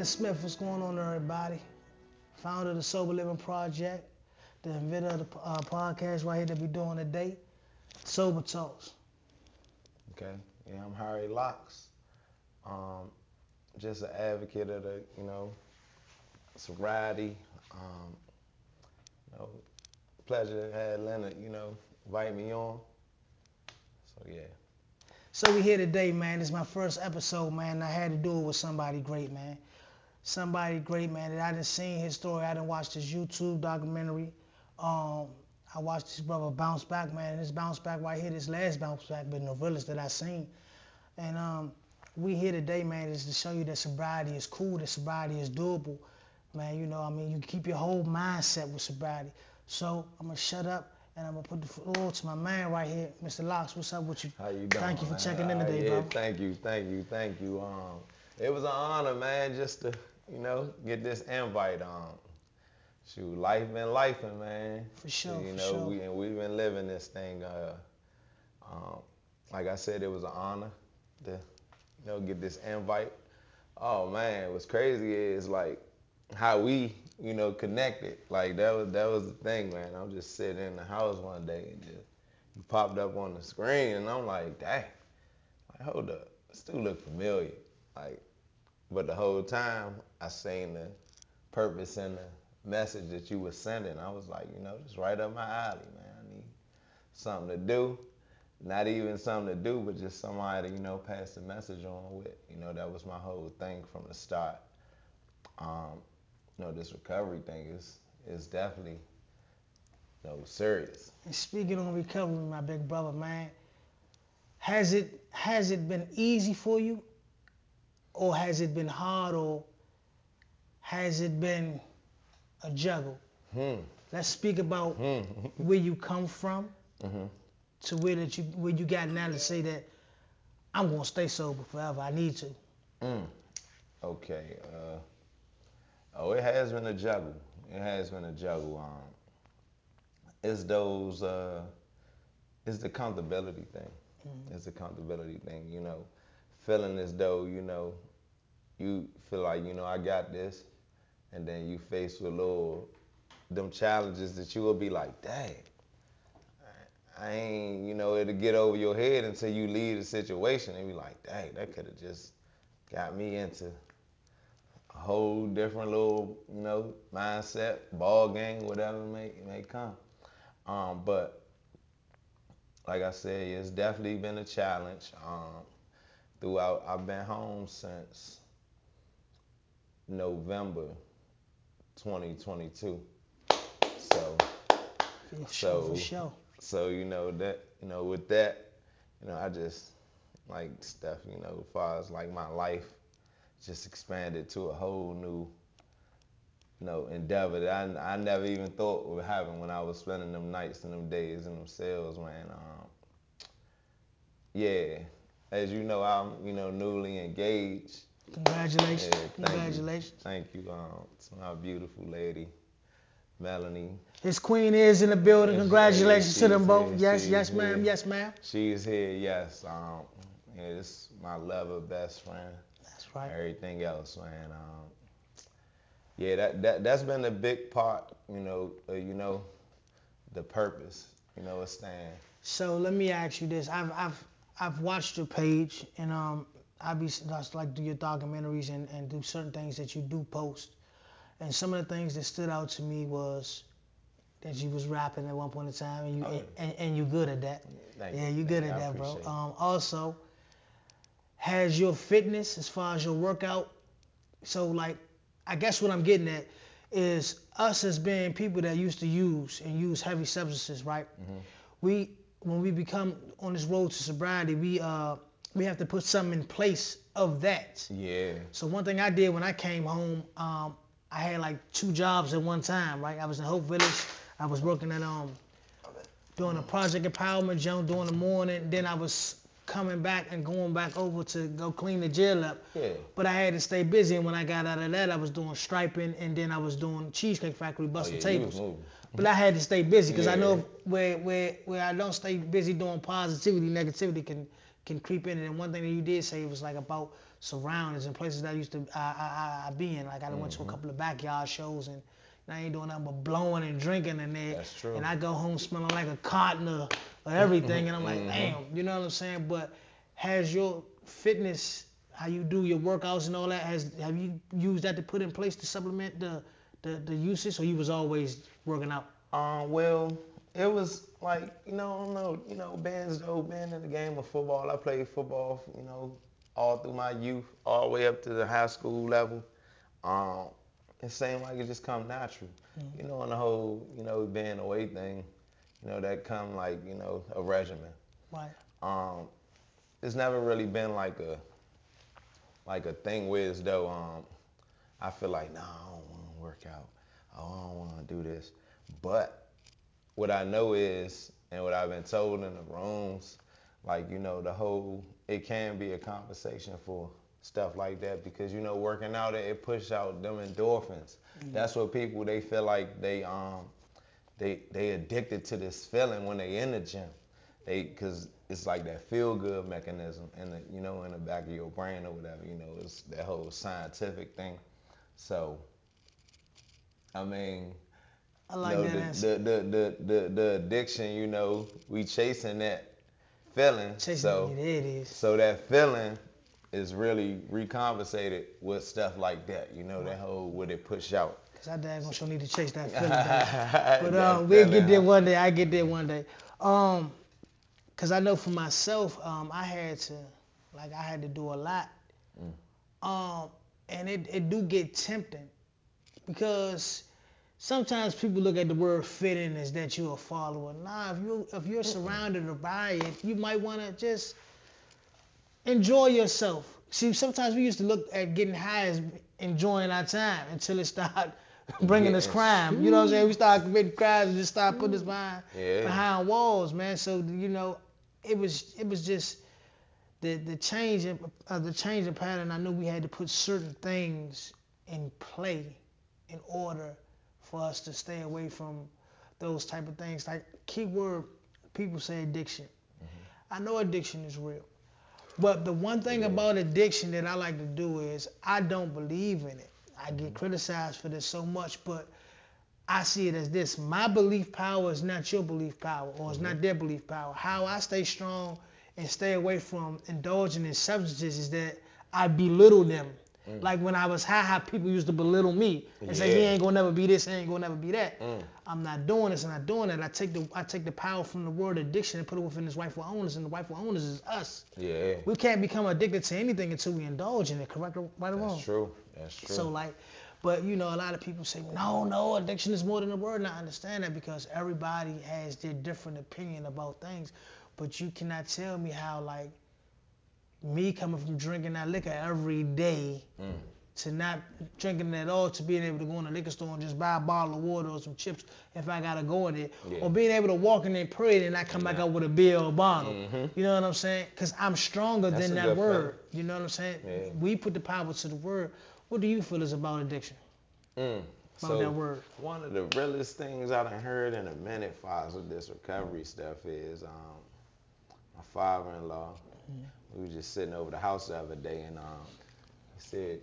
Dennis Smith, what's going on, everybody? Founder of the Sober Living Project, the inventor of the podcast right here that we're doing today, SoberTalks. Okay, yeah, I'm Harry Locks. Just an advocate of the, sobriety. Pleasure to have Leonard, invite me on. So yeah. So we here today, man. This is my first episode, man. I had to do it with somebody great, man. Somebody great, man, that I done seen his story. I done watched his YouTube documentary. I watched this brother bounce back, man. This bounce back right here, this last bounce back, been the realest that I seen. And we here today, man, is to show you that sobriety is cool, that sobriety is doable. Man, you can keep your whole mindset with sobriety. So I'm gonna shut up and I'm gonna put the floor to my man right here, Mr. Locks. What's up with you? How you doing? Thank you for checking in today, bro. Thank you. It was an honor, man, just to, get this invite on. Shoot, life been lifing, man. For sure, we've been living this thing. Like I said, it was an honor to, get this invite. Oh man, what's crazy is like how we, connected. Like that was the thing, man. I'm just sitting in the house one day and just you popped up on the screen, and I'm like, dang, like, hold up, this dude look familiar. Like, but the whole time I seen the purpose in the message that you were sending. I was like, just right up my alley, man. I need something to do. Not even something to do, but just somebody to, pass the message on with. That was my whole thing from the start. This recovery thing is definitely, serious. And speaking on recovery, my big brother, man, has it been easy for you, or has it been hard, or has it been a juggle? Let's speak about where you come from to where you got now to say that I'm gonna stay sober forever. I need to. Okay. It has been a juggle. It's those. It's the accountability thing. It's the accountability thing. Feeling as though you feel like I got this, and then you face with them challenges that you will be like, dang, I ain't, it'll get over your head until you leave the situation and be like, dang, that could have just got me into a whole different little, mindset, ball game, whatever it may come. But like I said, it's definitely been a challenge. Throughout, I've been home since November 2022. For sure. So with that, I just like stuff, as far as like my life just expanded to a whole new, endeavor that I never even thought would happen when I was spending them nights and them days in them cells, man. Yeah, as you know, I'm, newly engaged. Congratulations. Yeah, Congratulations. Thank you. To my beautiful lady, Melanie. His queen is in the building. Congratulations to them both. Here. Yes, ma'am. Here. Yes, ma'am. She's here, yes. It's my lover, best friend. That's right. Everything else, man. That's been a big part, the purpose, a stand. So let me ask you this. I've watched your page, and I just like do your documentaries and do certain things that you do post. And some of the things that stood out to me was that you was rapping at one point in time, and you good at that. You're good at that, bro. Also, has your fitness as far as your workout. So like, I guess what I'm getting at is us as being people that used to use heavy substances, right? When we become on this road to sobriety, we have to put something in place of that. Yeah. So one thing I did when I came home, I had like 2 jobs at one time, right? I was in Hope Village. I was working at doing a project empowerment job during the morning. Then I was coming back and going back over to go clean the jail up. Yeah. But I had to stay busy, and when I got out of that, I was doing striping, and then I was doing Cheesecake Factory, busting tables. But I had to stay busy because I know where I don't stay busy doing positivity, negativity can creep in. And one thing that you did say was like about surroundings and places that I used to I be in. Like I went to a couple of backyard shows and I ain't doing nothing but blowing and drinking in there. That's true. And I go home smelling like a cotton or everything. And I'm like, damn, you know what I'm saying? But has your fitness, how you do your workouts and all that, have you used that to put in place to supplement the usage, or you was always working out? Well, it was like, I don't know, being in the game of football. I played football, all through my youth, all the way up to the high school level. It seemed like it just come natural. On the whole, being away thing, that come like, a regimen. Right. It's never really been like a thing where as though I feel like, nah, I don't want to work out. I don't want to do this. But what I know is, and what I've been told in the rooms, like, it can be a compensation for stuff like that, because working out, it pushes out them endorphins. That's what people, they feel like they addicted to this feeling when they in the gym. Because it's like that feel good mechanism in the back of your brain or whatever. It's that whole scientific thing. So I mean, I like that answer. the addiction, we chasing that feeling. So that feeling is really recompensated with stuff like that, that whole what it push out. Cause I daggone sure need to chase that feeling down. But we'll get there one day. I get there one day. Cause I know for myself, I had to do a lot. And it do get tempting, because sometimes people look at the word fitting as that you're a follower. Nah, if you're surrounded by it, you might want to just enjoy yourself. See, sometimes we used to look at getting high as enjoying our time until it started bringing us crime. You know what I'm saying? We started committing crimes and just started putting us behind walls, man. So it was just the change in pattern. I knew we had to put certain things in play in order for us to stay away from those type of things. Like, keyword, people say addiction. I know addiction is real. But the one thing about addiction that I like to do is I don't believe in it. I get criticized for this so much, but I see it as this. My belief power is not your belief power, or it's not their belief power. How I stay strong and stay away from indulging in substances is that I belittle them. Like when I was high, how people used to belittle me and say, he ain't gonna never be this, he ain't gonna never be that. I'm not doing this and not doing that. I take the power from the word addiction and put it within its rightful owners, and the rightful owners is us. Yeah. We can't become addicted to anything until we indulge in it, correct or right or wrong? That's true. So but a lot of people say, no, addiction is more than a word. And I understand that, because everybody has their different opinion about things. But you cannot tell me how, like, me coming from drinking that liquor every day to not drinking it at all, to being able to go in the liquor store and just buy a bottle of water or some chips if I gotta go in there, or being able to walk in there and pray and not come back out with a beer or a bottle. You know what I'm saying? Because I'm stronger than that word. You know what I'm saying? Yeah. We put the power to the word. What do you feel is about addiction? About that word. One of the realest things I done heard in a minute, Foz, with this recovery stuff is my father-in-law. We were just sitting over the house the other day, and he said,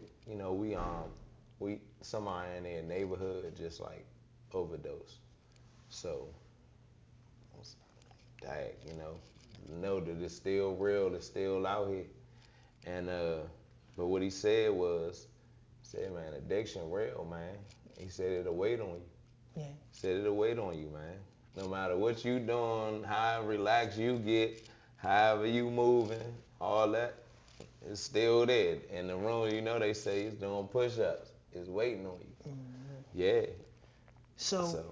we somebody in their neighborhood just like overdosed. So, know that it's still real, it's still out here. And but what he said was, man, addiction real, man. He said it'll wait on you. Yeah. He said it'll wait on you, man. No matter what you doing, how relaxed you get, however you moving, all that, it's still there. In the room, they say it's doing push-ups. It's waiting on you. Yeah. So,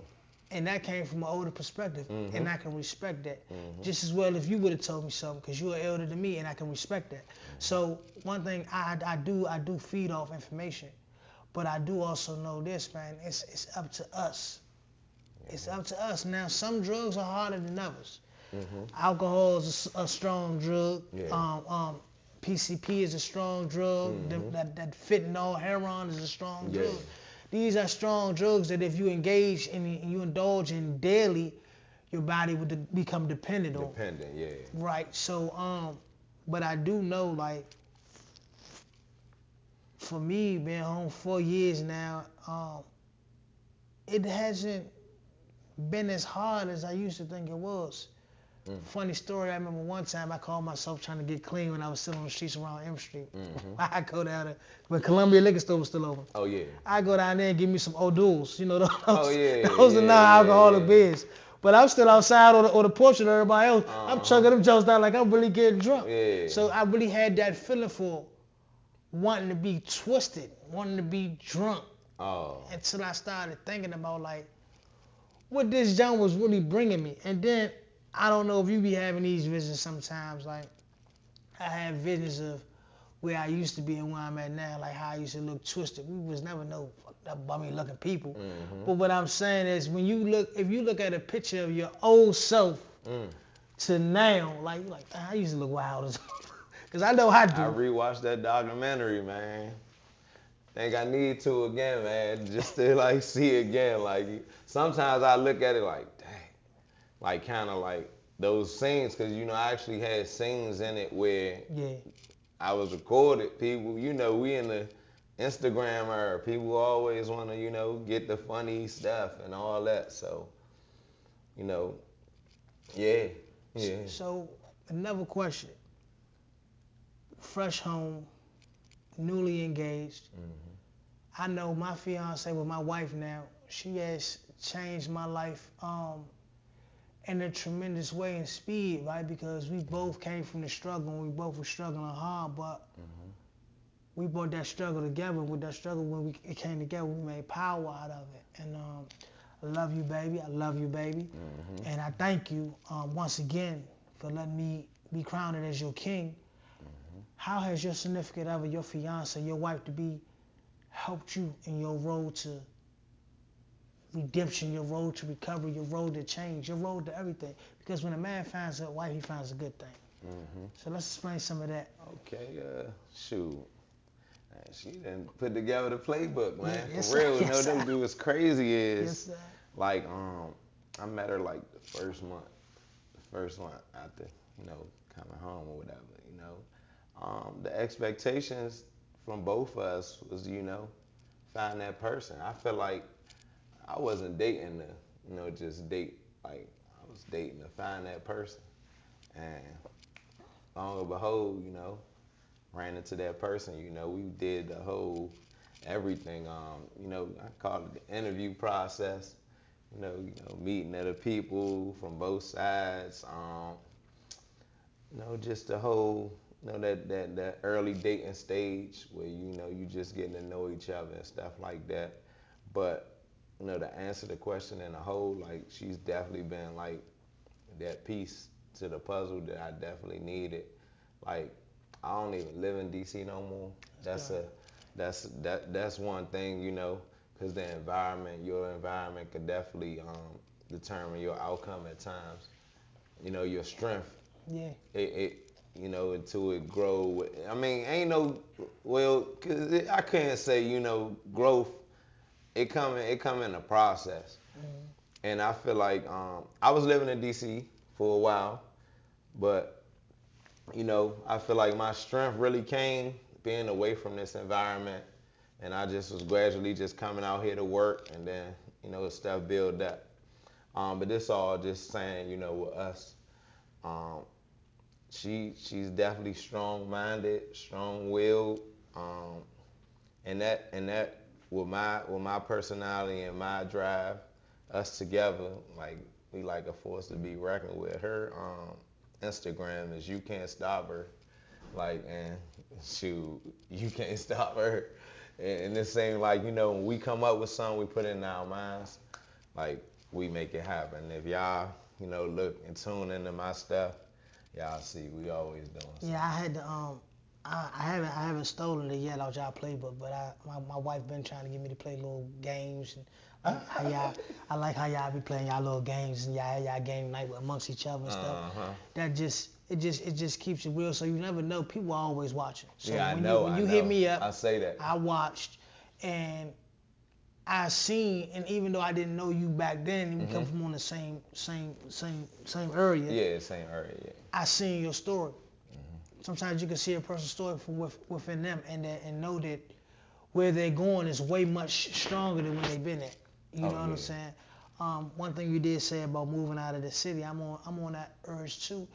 and that came from an older perspective, and I can respect that. Just as well if you would have told me something, because you're elder than me, and I can respect that. So one thing I do feed off information, but I do also know this, man. It's up to us. It's up to us. Now, some drugs are harder than others. Alcohol is a strong drug. PCP is a strong drug. That fentanyl, heroin is a strong drug. These are strong drugs that if you engage and you indulge in daily, your body would become dependent on. Dependent, yeah. Right. So But I do know, like, for me, being home 4 years now, it hasn't been as hard as I used to think it was. Funny story, I remember one time I called myself trying to get clean when I was sitting on the streets around M Street. I go down there, when Columbia Liquor Store was still open. Oh, yeah. I go down there and give me some O'Doul's, those, yeah. those are non-alcoholic beers. But I'm still outside on the porch with everybody else. I'm chugging them jokes down like I'm really getting drunk. Yeah. So I really had that feeling for wanting to be twisted, wanting to be drunk. Until I started thinking about, like, what this junk was really bringing me. And then, I don't know if you be having these visions sometimes. Like, I have visions of where I used to be and where I'm at now, like how I used to look twisted. We was never no fucked up, bummy looking people. But what I'm saying is, if you look at a picture of your old self to now, like I used to look wild as because I know I do. I rewatched that documentary, man. Think I need to again, man, just to like see again. Like sometimes I look at it like, dang, like kind of like those scenes, because I actually had scenes in it where I was recorded. People, we in the Instagram era. People always want to, get the funny stuff and all that. So, yeah. So another question. Fresh home, newly engaged. I know my fiance with my wife now, she has changed my life in a tremendous way and speed, right? Because we both came from the struggle and we both were struggling hard, but we brought that struggle together. With that struggle, when it came together, we made power out of it. And I love you, baby. I love you, baby. And I thank you once again for letting me be crowned as your king. How has your significant other, your fiance, your wife to be, helped you in your road to redemption, your road to recovery, your road to change, your road to everything? Because when a man finds a wife, he finds a good thing. So let's explain some of that. Okay, shoot. She done put together the playbook, man. Yes, For real, yes, them do what's crazy is, yes, like, I met her like the first month after, coming home or whatever, the expectations from both of us was, find that person. I feel like I wasn't dating to, just date. Like, I was dating to find that person. And long and behold, ran into that person. We did the whole everything. I call it the interview process. Meeting other people from both sides. Just the whole, that early dating stage where you just getting to know each other and stuff like that. But to answer the question in a whole, like, she's definitely been like that piece to the puzzle that I definitely needed. Like, I don't even live in DC no more. That's one thing, because your environment could definitely determine your outcome at times. Your strength. Yeah. Until it grow. I mean, ain't no, cause I can't say, growth. It come in a process. And I feel like I was living in DC for a while, but I feel like my strength really came being away from this environment, and I just was gradually just coming out here to work, and then stuff built up. But this all just saying, with us, she's definitely strong-minded, strong-willed, and that with my personality and my drive, us together, like, we like a force to be reckoned with. Her Instagram is You Can't Stop Her, like, and shoot, you can't stop her. And this thing, like, when we come up with something, we put it in our minds, like, we make it happen. If y'all, look and tune into my stuff, y'all see we always doing something. Yeah, I had to I haven't stolen it yet out y'all playbook, but my wife been trying to get me to play little games, and I like how y'all be playing y'all little games and y'all game night amongst each other and stuff. That it just keeps it real, so you never know. People are always watching. So yeah, when you hit me up, I say that. I watched, and I seen, and even though I didn't know you back then, we come from on the same area. Yeah, same area. Yeah. I seen your story. sometimes you can see a person's story from within them, and know that where they're going is way much stronger than when they've been at. You know what I'm saying? One thing you did say about moving out of the city, I'm on that urge too.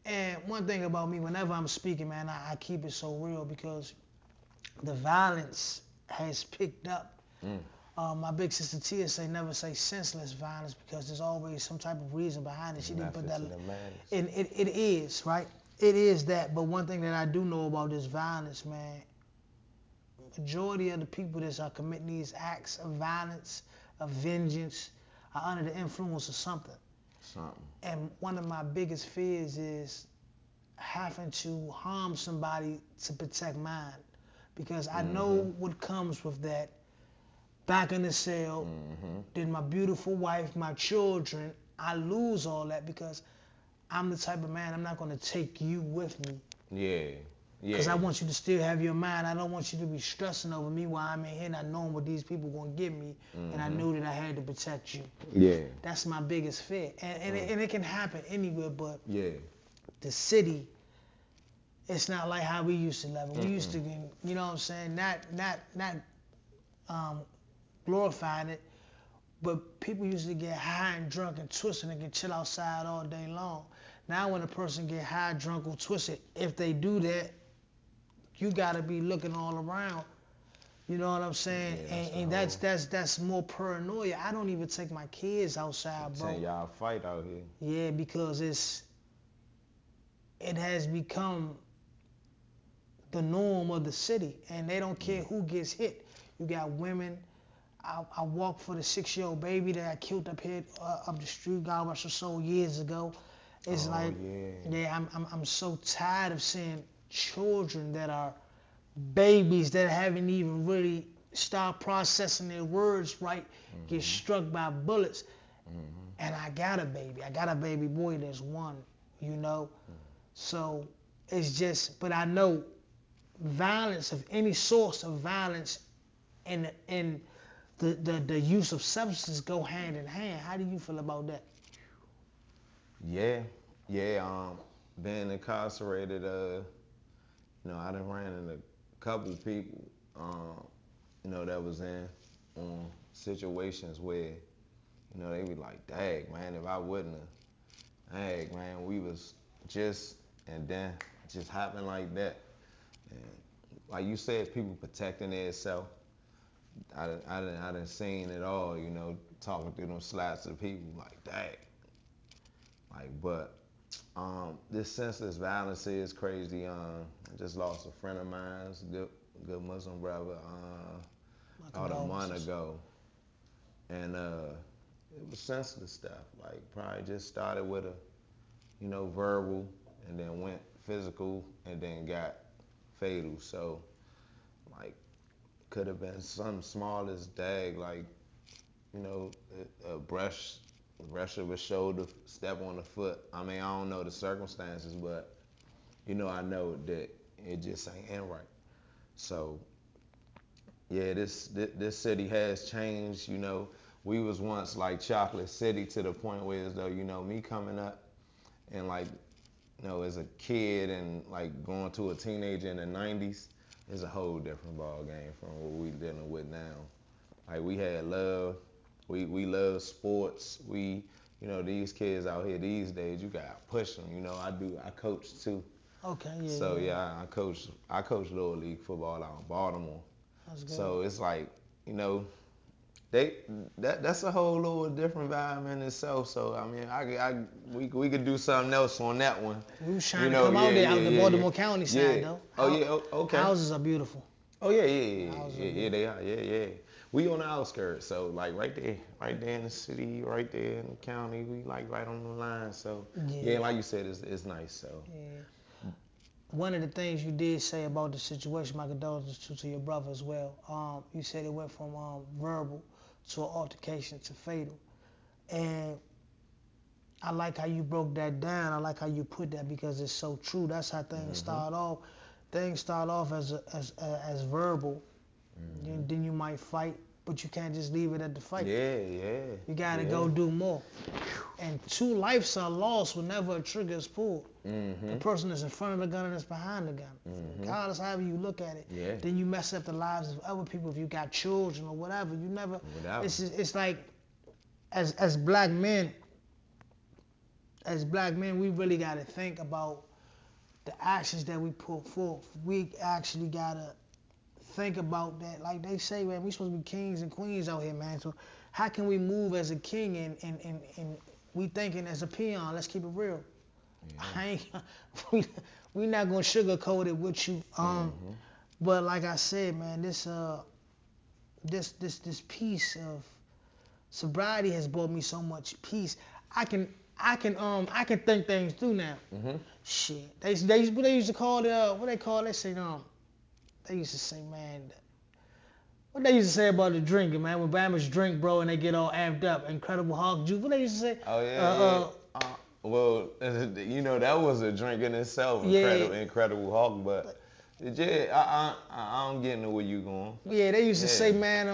And one thing about me, whenever I'm speaking, man, I keep it so real because the violence has picked up. My big sister Tia say never say senseless violence because there's always some type of reason behind it. She didn't put that. And it is, right? It is that. But one thing that I do know about this violence, man, majority of the people that are committing these acts of violence, of vengeance, are under the influence of something. And one of my biggest fears is having to harm somebody to protect mine. Because I know what comes with that. Back in the cell, then my beautiful wife, my children, I lose all that because I'm the type of man, I'm not going to take you with me. Yeah. Because I want you to still have your mind. I don't want you to be stressing over me while I'm in here not knowing what these people going to give me. And I knew that I had to protect you. Yeah. That's my biggest fear. And it can happen anywhere, but yeah. The city, it's not like how we used to live. We used to, you know what I'm saying, not glorifying it, but people used to get high and drunk and twisted and can chill outside all day long. Now when a person get high, drunk, or twisted, if they do that, you gotta be looking all around. You know what I'm saying? Yeah, that's more paranoia. I don't even take my kids outside, bro. Y'all fight out here. Yeah, because it has become the norm of the city, and they don't care who gets hit. You got women. I walked for the 6-year-old baby that I killed up here up the street, God rest her soul, years ago. It's I'm so tired of seeing children that are babies that haven't even really started processing their words right, get struck by bullets. And I got a baby boy that's 1, you know. So it's just, but I know violence of any source of violence and the use of substances go hand in hand. How do you feel about that? Yeah. Being incarcerated, you know, I done ran into a couple people, you know, that was in situations where, you know, they be like, dang, man, if I wouldn't have, dang, man, we was just, and then it just happened like that. And like you said, people protecting themselves. I done seen it all, you know, talking through them slaps of people, like, dang. Like, but this senseless violence is crazy. I just lost a friend of mine, good Muslim brother, about a month ago. And it was senseless stuff. Like, probably just started with a, you know, verbal, and then went physical, and then got fatal. So, like, could have been something small as dag, like, you know, a brush of a shoulder, step on the foot. I mean, I don't know the circumstances, but, you know, I know that it just ain't right. So, yeah, this city has changed. You know, we was once like Chocolate City to the point where, as though, you know, me coming up and, like, you know, as a kid and like going to a teenager in the 90s is a whole different ball game from what we dealing with now. Like, we had love. We love sports. You know, these kids out here these days, you gotta push them. You know, I coach too. Okay, yeah. So I coach little league football out in Baltimore. That's good. So it's like, you know, that's a whole little different vibe in itself. So I mean, we could do something else on that one. We was trying to come out there, out the Baltimore County side though. Oh yeah, okay. Houses are beautiful. Oh yeah, they are. Yeah. We on the outskirts, so like right there in the city, right there in the county, we like right on the line. So yeah, like you said, it's nice. So yeah. One of the things you did say about the situation, my condolences to your brother as well. You said it went from verbal to an altercation to fatal, and I like how you broke that down. I like how you put that because it's so true. That's how things start off. Things start off as verbal. Then you might fight. but you can't just leave it at the fight. Yeah, yeah. You gotta yeah. go do more. And 2 lives are lost whenever a trigger is pulled. Mm-hmm. The person that's in front of the gun and that's behind the gun. Mm-hmm. Regardless, however you look at it. Yeah. Then you mess up the lives of other people if you got children or whatever. You never. Whatever. It's like, as black men, we really gotta think about the actions that we put forth. We actually gotta think about that. Like they say, man, we supposed to be kings and queens out here, man. So how can we move as a king and we thinking as a peon? Let's keep it real. Yeah. we not gonna sugarcoat it with you. But like I said, man, this piece of sobriety has brought me so much peace. I can think things through now. Mm-hmm. Shit. They used to call it what they call it? They say they used to say, man, what they used to say about the drinking, man, when Bammers drink, bro, and they get all amped up. Incredible Hulk juice. What they used to say? Oh yeah. Well, you know, that was a drink in itself, Incredible Hulk, but yeah, I don't get into where you going. Yeah, they used to say, man,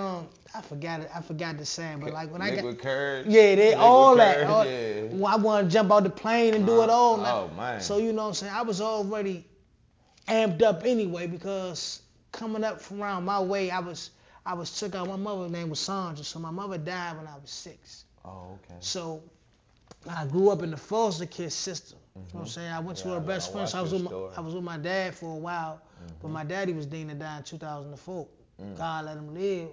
I forgot the saying, but like when liquid courage. Yeah, they all courage, that. Yeah. Well, I want to jump out the plane and do it all now. Oh man. So you know what I'm saying? I was already amped up anyway because coming up from around my way, I was took out. My mother's name was Sandra, so my mother died when I was 6. Oh, okay. So I grew up in the foster care system. You know what I'm saying? I went to her best friend, so I was with my dad for a while, but my daddy was deemed to die in 2004. God let him live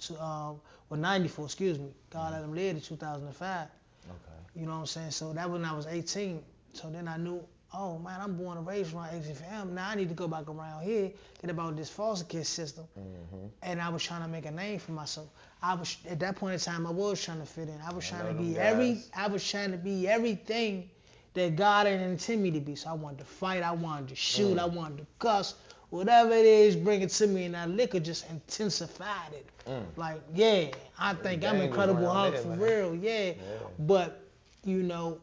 to 94, excuse me. God let him live to 2005. Okay. You know what I'm saying? So that when I was 18. So then I knew, oh man, I'm born and raised around HFM. Now I need to go back around here, get about this foster care system. And I was trying to make a name for myself. I was at that point in time, I was trying to fit in. I was trying to be everything that God had intended me to be. So I wanted to fight, I wanted to shoot, I wanted to cuss, whatever it is, bring it to me, and that liquor just intensified it. Like, yeah, I think I'm Incredible Hulk for real, yeah. But you know,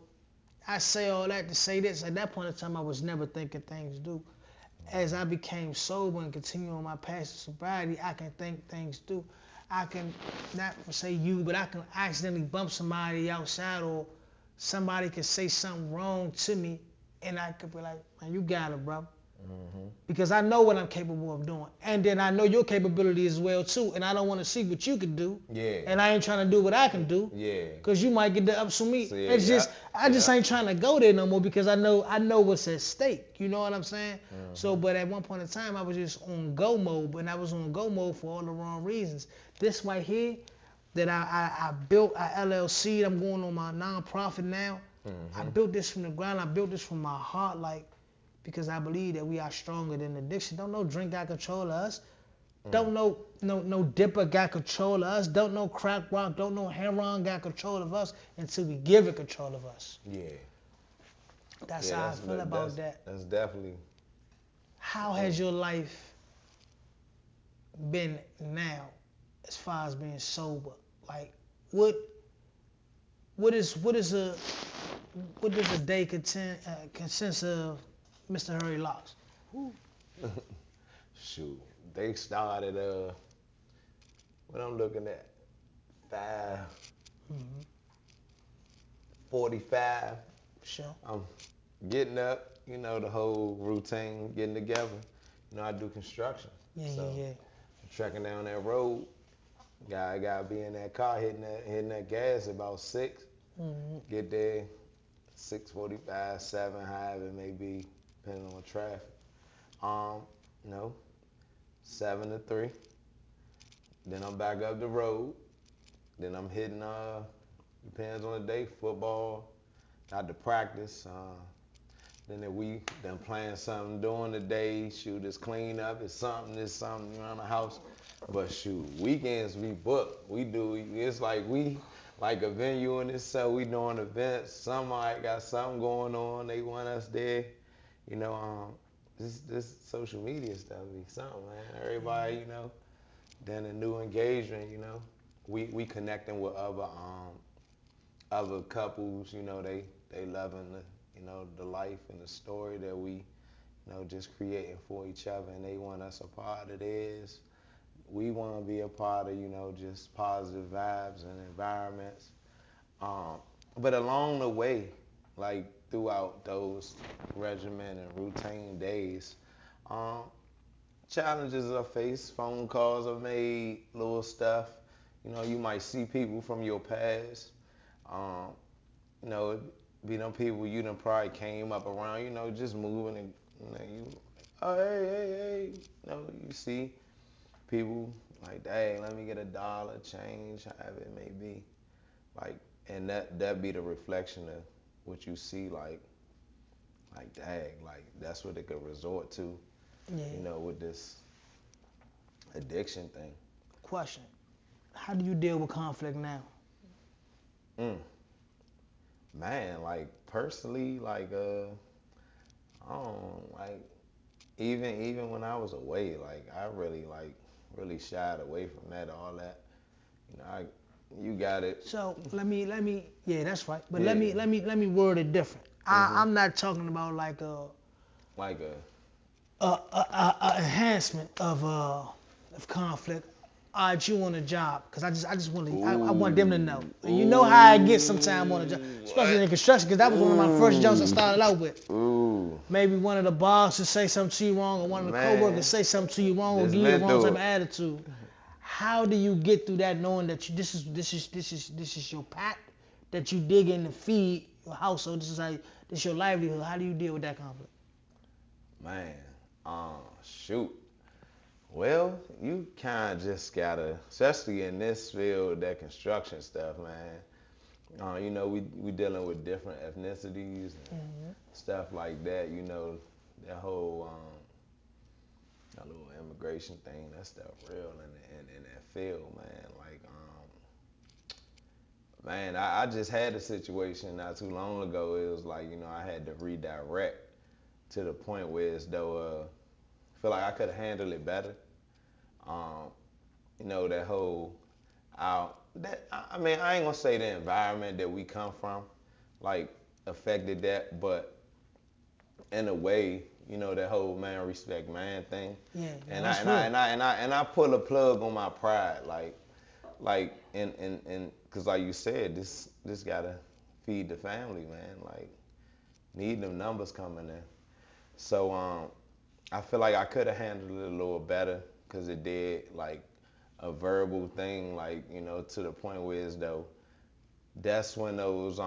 I say all that to say this. At that point in time, I was never thinking things through. As I became sober and continue on my path to sobriety, I can think things through. I can, not say you, but I can accidentally bump somebody outside or somebody can say something wrong to me and I could be like, man, you got it, bro. Because I know what I'm capable of doing. And then I know your capability as well, too. And I don't want to see what you can do. Yeah. And I ain't trying to do what I can do. Yeah. Because you might get the ups on me. So, yeah, it's just, I just ain't trying to go there no more because I know what's at stake. You know what I'm saying? So, but at one point in time, I was just on go mode. And I was on go mode for all the wrong reasons. This right here, that I built a LLC. I'm going on my nonprofit now. I built this from the ground. I built this from my heart, like, because I believe that we are stronger than addiction. Don't no drink got control of us. Don't no dipper got control of us. Don't no crack rock, don't no heroin got control of us until we give it control of us. Yeah. That's how I feel about that. That's definitely. How has your life been now as far as being sober? Like what does a day consist of, Mr. Hurry Locks? Shoot, they started what I'm looking at, 5:45. Sure. I'm getting up, you know, the whole routine, getting together. You know, I do construction. Yeah. I'm trekking down that road. I gotta be in that car hitting that gas about 6. Get there 6:45, 7, however it may be, depending on traffic. 7 to 3. Then I'm back up the road. Then I'm hitting, depends on the day, football, got to practice. Then if we done playing something during the day, shoot, it's clean up, it's something around the house. But shoot, weekends we book. It's like we like a venue in itself. We doing events. Somebody got something going on. They want us there. You know, this social media stuff be something, man. Everybody, you know, then a new engagement, you know. We connecting with other couples, you know, they loving the life and the story that we, just creating for each other, and they want us a part of theirs. we want to be a part of, just positive vibes and environments. But along the way, like throughout those regimen and routine days, um, challenges are faced, phone calls are made, little stuff. You might see people from your past. Um, be them people you done probably came up around, just moving and oh hey. You see people like, dang, let me get $1 change, however it may be. Like, and that be the reflection of what you see, like dang, like that's what they could resort to, with this addiction thing. Question: how do you deal with conflict now? Man, like personally, like I don't like even when I was away, like I really shied away from that, all that. You got it. So let me yeah, that's right. But let me word it different. I'm not talking about like a enhancement of conflict. All right, you on a job, cause I just want to I want them to know. And you know how I get sometime on a job, especially in construction, cause that was one of my first jobs I started out with. Maybe one of the bosses say something to you wrong, or one of the coworkers say something to you wrong, or give you the wrong type of attitude. How do you get through that, knowing that this is your pat, that you dig in to feed your household? This is your livelihood. How do you deal with that conflict? Man, shoot. Well, you kind of just gotta, especially in this field, that construction stuff, man. We dealing with different ethnicities and stuff like that. That whole that little immigration thing, that stuff real in that field, man. Like, man, I just had a situation not too long ago. It was like, I had to redirect to the point where as though I feel like I could have handled it better. That whole I ain't gonna say the environment that we come from like affected that, but in a way, that whole man respect man thing. Yeah. And I pull a plug on my pride, and because like you said, this gotta feed the family, man. Like, need them numbers coming in. So I feel like I could have handled it a little better, because it did like a verbal thing, like, to the point where as though that's when those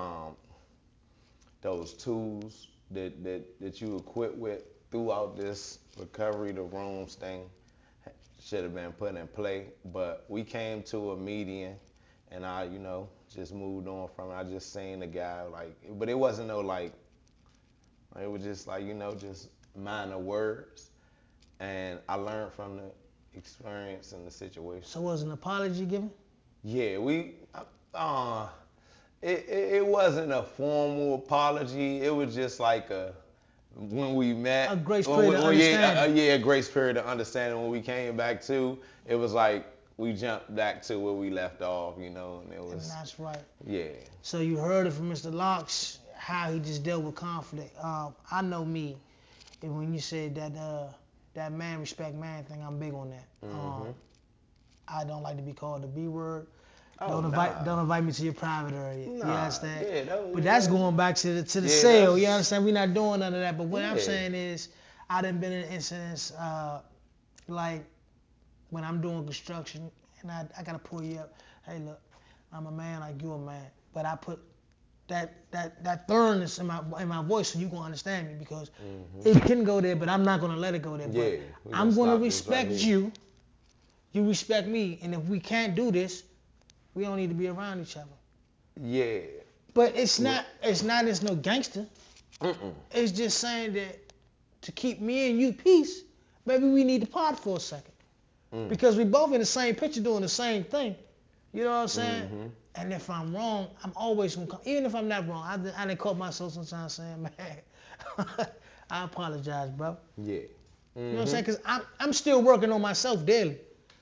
tools that you equipped with throughout this recovery to rooms thing should have been put in play. But we came to a median, and I, just moved on from it. I just seen the guy, like, but it wasn't no like, it was just like, just minor words, and I learned from the experience and the situation. So was an apology given? Yeah, it wasn't a formal apology. It was just like when we met, a grace period of understanding. A grace period of understanding. When we came back to, it was like we jumped back to where we left off, and it was. And that's right. Yeah. So you heard it from Mr. Locks, how he just dealt with conflict. I know me, and when you said that man respect man thing, I'm big on that. I don't like to be called the B word. Don't invite me to your private area. You understand? Yeah, but that's going back to the sale. You understand? We're not doing none of that. But what I'm saying is, I done been in incidents like when I'm doing construction, and I gotta pull you up. Hey, look, I'm a man like you a man, but I put that thoroughness in my voice so you gonna understand me, because it can go there, but I'm not gonna let it go there. But I'm gonna respect you. You respect me, and if we can't do this, we don't need to be around each other. Yeah. But it's no gangster. It's just saying that to keep me and you peace, maybe we need to part for a second. Because we both in the same picture doing the same thing. You know what I'm saying? And if I'm wrong, I'm always going to come. Even if I'm not wrong, I done caught myself sometimes saying, man, I apologize, bro. Yeah. You know what I'm saying? Because I'm still working on myself daily.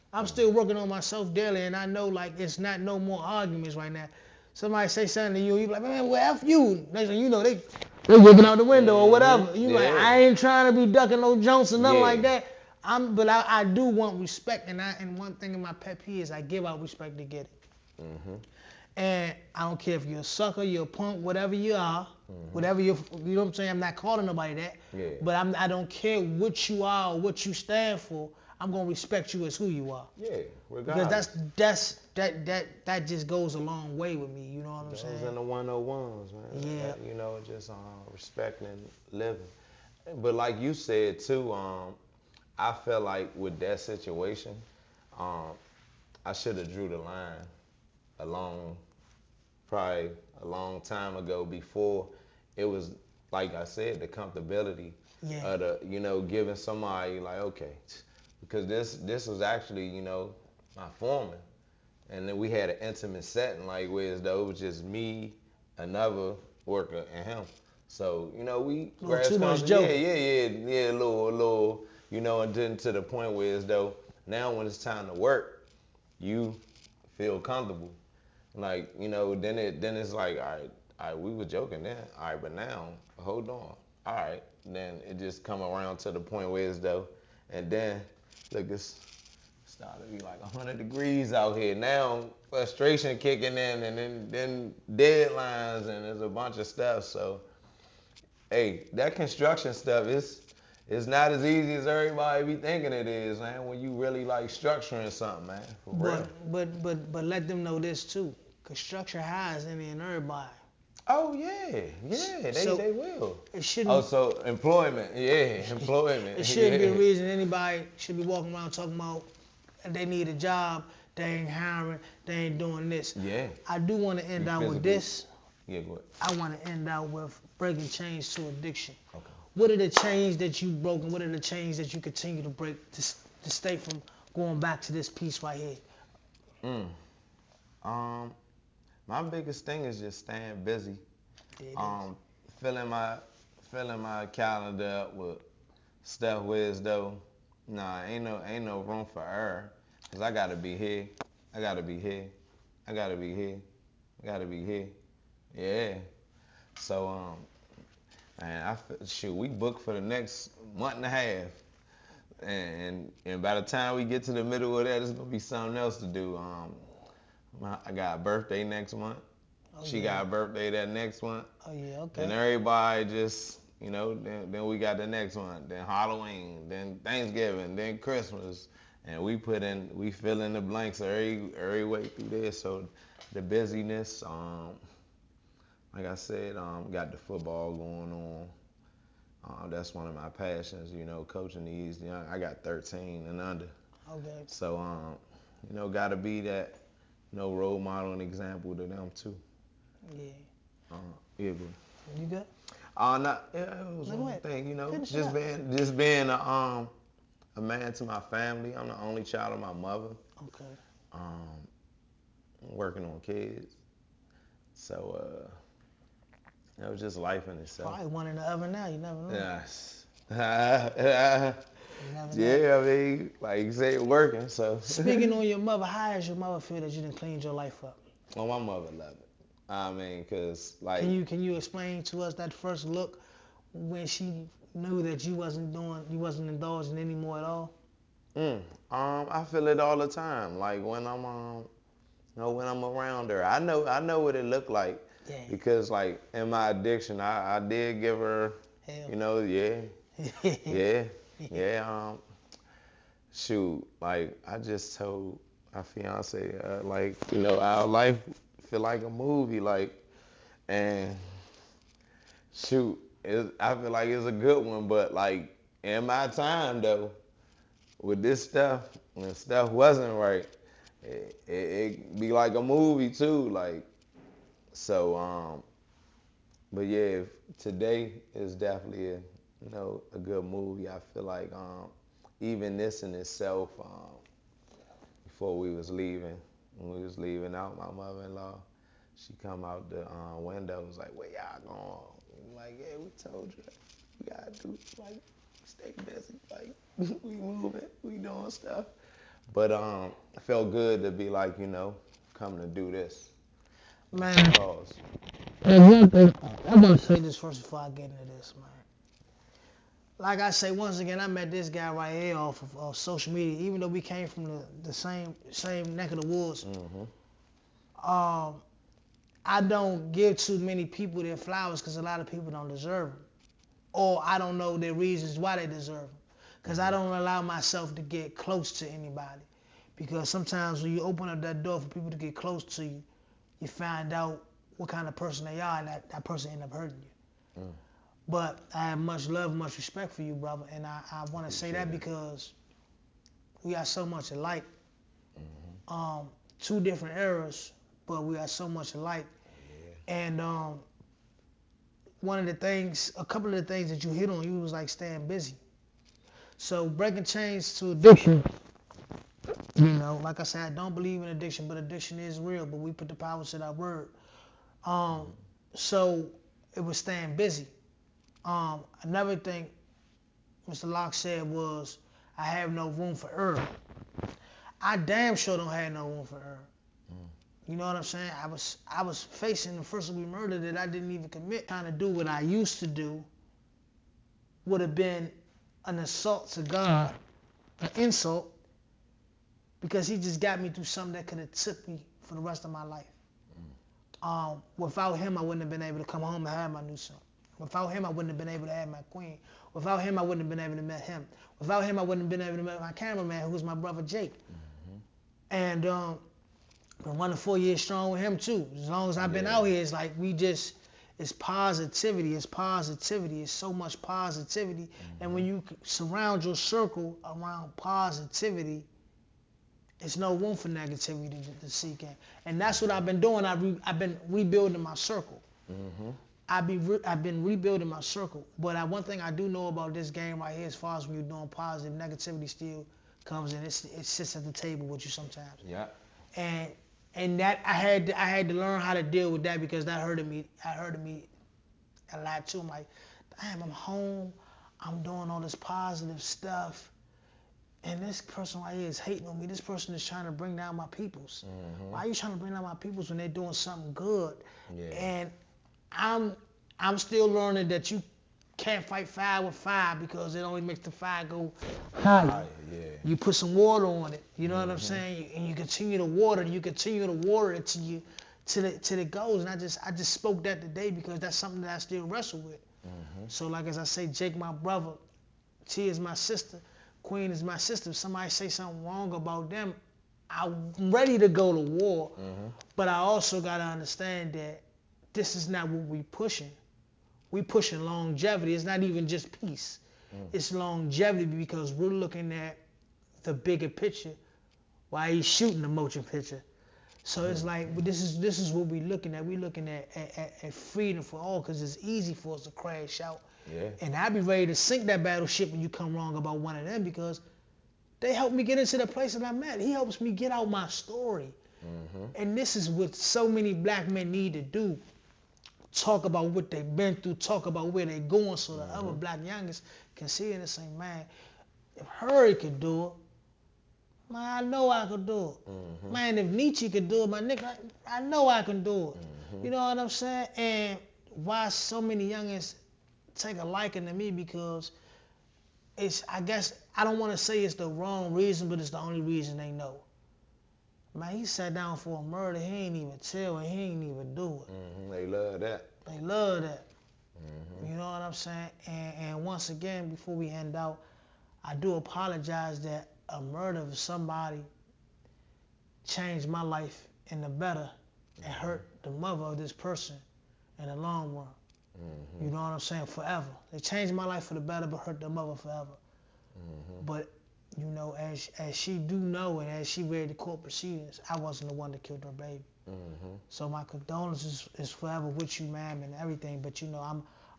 And I know, like, it's not no more arguments right now. Somebody say something to you be like, man, well, F you. Next thing you know, they whipping out the window or whatever. You like, I ain't trying to be ducking no jumps or nothing like that. But I do want respect, and one thing in my pet peeve is I give out respect to get it. Mm-hmm. And I don't care if you're a sucker, you're a punk, whatever you are, whatever you know what I'm saying. I'm not calling nobody that, Yeah. but I don't care what you are or what you stand for. I'm gonna respect you as who you are. Yeah, regardless. Because that just goes a long way with me. You know what I'm saying? Those in the 101s, man. Yeah. You know, just respecting living. But like you said too, I felt like with that situation, I should have drew the line probably a long time ago before it was, like I said, the comfortability of the, giving somebody like, okay, because this was actually, my foreman. And then we had an intimate setting, like where it was just me, another worker, and him. So, we too much joke. Yeah, a little, and then to the point where as though now when it's time to work, you feel comfortable. Like, then it's like, all right, we were joking then. All right, but now, hold on. All right, then it just come around to the point where it's though, and then, look, it's started to be like 100 degrees out here. Now, frustration kicking in, and then deadlines, and there's a bunch of stuff. So, hey, that construction stuff is not as easy as everybody be thinking it is, man. When you really like structuring something, man. For real. But let them know this too. Construction hires any and everybody. Oh yeah, they will. It shouldn't. Oh, so employment. It shouldn't be a reason anybody should be walking around talking about they need a job, they ain't hiring, they ain't doing this. Yeah. I do want to end out with this. Yeah, go ahead. I want to end out with breaking chains to addiction. Okay. What are the chains that you broke, and what are the chains that you continue to break to stay from going back to this piece right here? My biggest thing is just staying busy. Filling my calendar up with stuff where as though, nah, ain't no room for error. Cause I gotta be here. I gotta be here. I gotta be here. I gotta be here. Yeah. So man, we booked for the next month and a half. And by the time we get to the middle of that, it's gonna be something else to do. I got a birthday next month. She got a birthday that next month. Oh yeah, okay. And everybody just, then we got the next one. Then Halloween, then Thanksgiving, then Christmas. And we fill in the blanks every way through there. So the busyness, like I said, got the football going on. That's one of my passions, coaching these young. I got 13 and under. Okay. So, got to be that, role model and example to them too. Yeah. Yeah, bro. You good? It was one thing, just being a man to my family. I'm the only child of my mother. Okay. Working on kids. So, it was just life in itself. Probably one in the oven now. You never know. Yes. You never know. I mean, like you say, working. So. Speaking on your mother, how does your mother feel that you done cleaned your life up? Well, my mother loved it. I mean, cause like. Can you explain to us that first look when she knew that you wasn't indulging anymore at all? I feel it all the time. Like when I'm when I'm around her, I know what it looked like. Yeah. Because like in my addiction, I did give her, shoot, like I just told my fiance, our life feel like a movie, like, and shoot, I feel like it's a good one, but like in my time though, with this stuff, when stuff wasn't right, it be like a movie too, like, so, but yeah, today is definitely a good movie. I feel like even this in itself, before we was leaving, when we was leaving out, my mother-in-law, she come out the window, was like, "Where y'all going?" Like, yeah, we told you that. We gotta do, like, stay busy, like, we moving, we doing stuff. But it felt good to be like, coming to do this. Man, I'm gonna say this first before I get into this, man. like I say, once again, I met this guy right here off of social media. Even though we came from the same neck of the woods, I don't give too many people their flowers because a lot of people don't deserve them, or I don't know their reasons why they deserve them, because I don't allow myself to get close to anybody. Because sometimes when you open up that door for people to get close to you, you find out what kind of person they are, and that person end up hurting you. But I have much love, much respect for you, brother, and I want to say that because we are so much alike. Two different eras, but we are so much alike. And a couple of the things that you hit on, you was like staying busy. So breaking chains to addiction, like I said, I don't believe in addiction, but addiction is real, but we put the power to that word. So it was staying busy. Another thing Mr. Locke said was, I have no room for error. I damn sure don't have no room for error. You know what I'm saying? I was facing the first degree murder that I didn't even commit. Trying to do what I used to do would have been an assault to God, an insult, because he just got me through something that could have took me for the rest of my life. Without him, I wouldn't have been able to come home and have my new son. Without him, I wouldn't have been able to have my queen. Without him, I wouldn't have been able to meet him. Without him, I wouldn't have been able to meet my cameraman, who was my brother Jake. And been running 4 years strong with him too. As long as I've been out here, it's like it's positivity. It's positivity. It's so much positivity. And when you surround your circle around positivity, it's no room for negativity to seek in. And that's what I've been doing. I've been rebuilding my circle. I've been rebuilding my circle. But one thing I do know about this game right here, as far as when you're doing positive, negativity still comes in. It sits at the table with you sometimes. Yeah. And that I had to learn how to deal with that, because that hurted me. A lot too. I'm like, damn, I'm home. I'm doing all this positive stuff, and this person right here is hating on me. This person is trying to bring down my peoples. Why are you trying to bring down my peoples when they're doing something good? And I'm still learning that you can't fight fire with fire, because it only makes the fire go higher. You put some water on it, you know what I'm saying? And you continue to water it. You continue to water it till it goes. And I just spoke that today, because that's something that I still wrestle with. So like as I say, Jake my brother, T is my sister, Queen is my sister. If somebody say something wrong about them, I'm ready to go to war. But I also gotta understand that this is not what we pushing. We pushing longevity. It's not even just peace. It's longevity, because we're looking at the bigger picture while he's shooting the motion picture. So it's like, this is what we're looking at. We're looking at freedom for all, because it's easy for us to crash out. And I'd be ready to sink that battleship when you come wrong about one of them, because they helped me get into the place that I'm at. He helps me get out my story. And this is what so many black men need to do. Talk about what they've been through, talk about where they're going, so the other black youngest can see it and say, man, if Hurry could do it, man, I know I could do it. Man, if Nietzsche could do it, my nigga, I know I can do it. You know what I'm saying? And why so many youngins take a liking to me, because I guess, I don't want to say it's the wrong reason, but it's the only reason they know. Man, he sat down for a murder, he ain't even tell, and he ain't even do it. They love that. They love that. You know what I'm saying? And once again, before we end out, I do apologize that a murder of somebody changed my life in the better and hurt the mother of this person in the long run. You know what I'm saying? Forever. They changed my life for the better, but hurt the mother forever. But you know, as she do know, and as she read the court proceedings, I wasn't the one that killed her baby. So my condolences is forever with you, ma'am, and everything. But you know,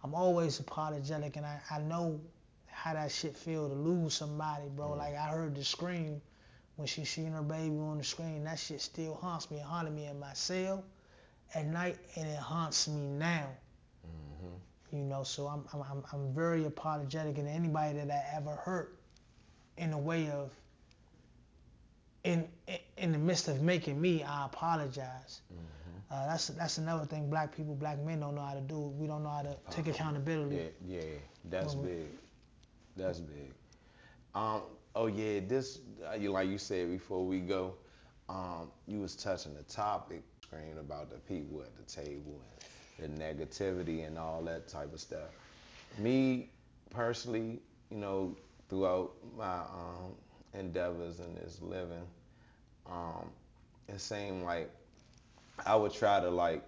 I'm always apologetic, and I know how that shit feel to lose somebody, bro. Like I heard the scream when she seen her baby on the screen. That shit still haunts me. It haunted me in my cell at night, and it haunts me now. You know, so I'm very apologetic, and anybody that I ever hurt in the way of, in the midst of making me, I apologize. That's another thing black people, black men don't know how to do. We don't know how to take accountability. Yeah, that's big. That's big. Oh yeah, this like you said before we go, you was touching the topic screen about the people at the table and the negativity and all that type of stuff. Me personally, throughout my endeavors in this living, it seemed like I would try to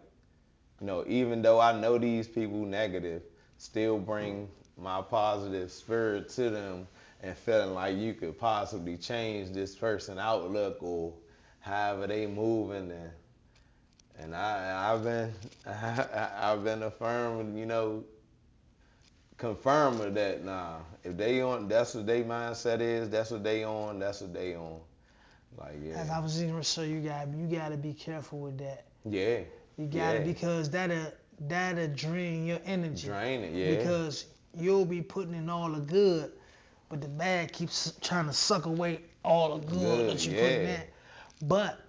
even though I know these people negative, still bring my positive spirit to them and feeling like you could possibly change this person's outlook or however they moving and I've been I've been affirmed, confirming that if they on that's what their mindset is, that's what they on, that's what they on. Like yeah. As I was even gonna say, you gotta be careful with that. Yeah. You gotta because that'll drain your energy. Drain it, yeah. Because you'll be putting in all the good, but the bad keeps trying to suck away all the good that you put in. But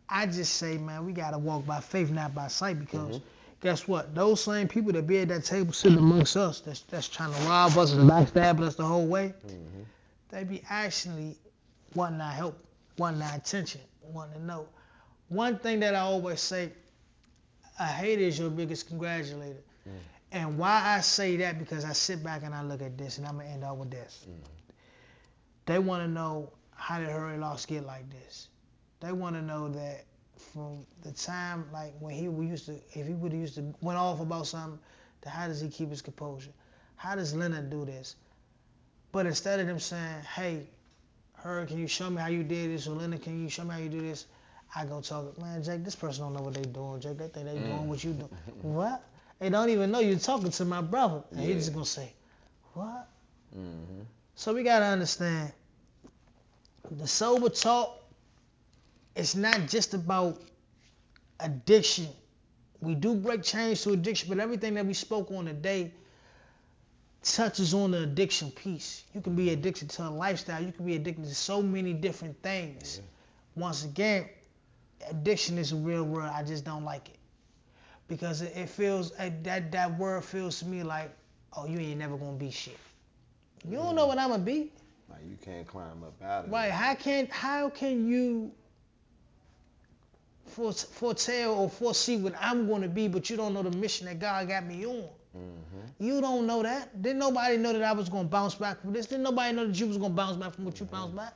I just say, man, we gotta walk by faith, not by sight, because guess what? Those same people that be at that table sitting amongst us, that's trying to rob us and backstab us the whole way, they be actually wanting our help, wanting our attention, wanting to know. One thing that I always say, a hater is your biggest congratulator. And why I say that, because I sit back and I look at this, and I'm going to end up with this. They want to know, how did Hurry Locks get like this? They want to know that from the time, like when if he would have used to went off about something, how does he keep his composure? How does Leonard do this? But instead of them saying, hey, Hurry, can you show me how you did this? Or Leonard, can you show me how you do this? I go talk, man, Jake, this person don't know what they doing, Jake. They think they doing what you do. What? They don't even know you're talking to my brother. And he's just gonna say, what? So we gotta understand, the sober talk, it's not just about addiction. We do break chains to addiction, but everything that we spoke on today touches on the addiction piece. You can be addicted to a lifestyle. You can be addicted to so many different things. Once again, addiction is a real word. I just don't like it. Because it feels, that word feels to me like, oh, you ain't never gonna be shit. You don't know what I'm gonna be. Like you can't climb up out of it. Right, how can you foretell or foresee what I'm gonna be, but you don't know the mission that God got me on? You don't know that. Didn't nobody know that I was gonna bounce back from this? Didn't nobody know that you was gonna bounce back from what you bounced back?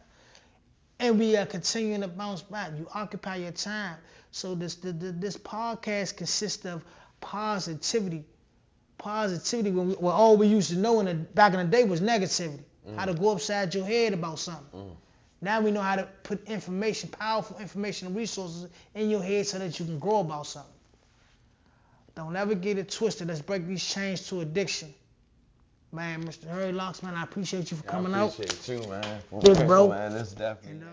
And we are continuing to bounce back. You occupy your time. So this podcast consists of positivity. Positivity when all we used to know back in the day was negativity. How to go upside your head about something. Now we know how to put information, powerful information and resources in your head so that you can grow about something. Don't ever get it twisted. Let's break these chains to addiction. Man, Mr. Hurry Locks, man, I appreciate you for coming out. I appreciate you, man. Big bro. Man, this definitely.